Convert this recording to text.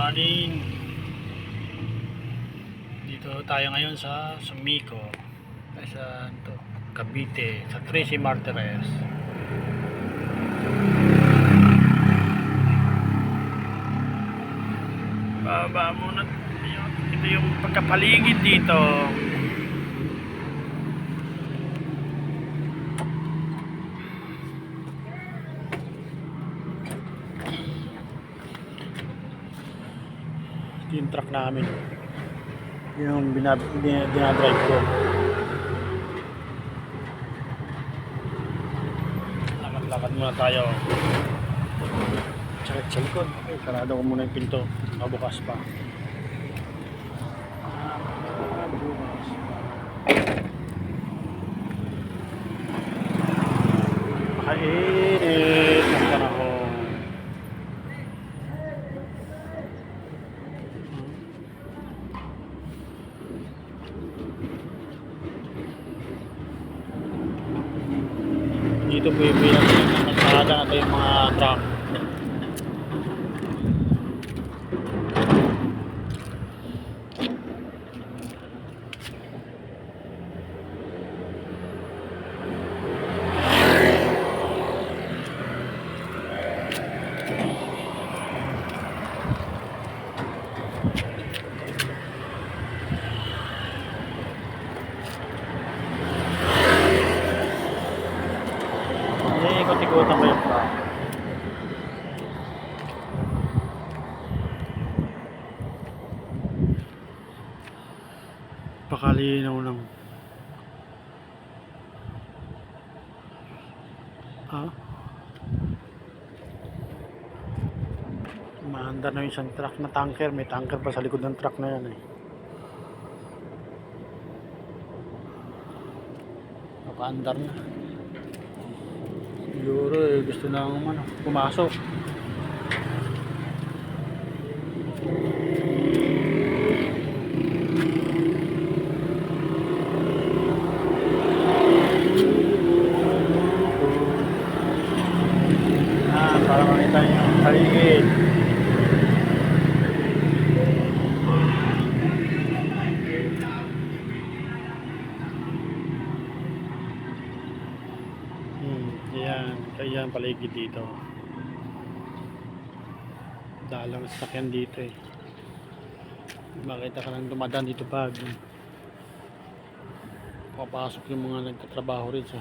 morning. Dito tayo ngayon sa Sumico, sa Cavite, sa Tracy Martires. Baba muna. Ito yung pagkapaligid dito. Ito yung truck namin, yung dinadrive ko. Lakad muna tayo. Check sa likod. Sarado ko muna yung pinto. Nabukas pa. Makainit ang panahon. Dito po yung bilang ng kalsada na yung mga truck. Ikot-ikotan ko yung truck. Pakalinaw lang. Maandar na yung isang truck na tanker. May tanker pa sa likod ng truck na yan Nakaandar na. Siguro gusto na pumasok. Para makita yung paligid. Yan paligid dito. Dalang sakyan dito Makita ka lang dumadaan dito pag papasok yung mga nagtatrabaho rin sa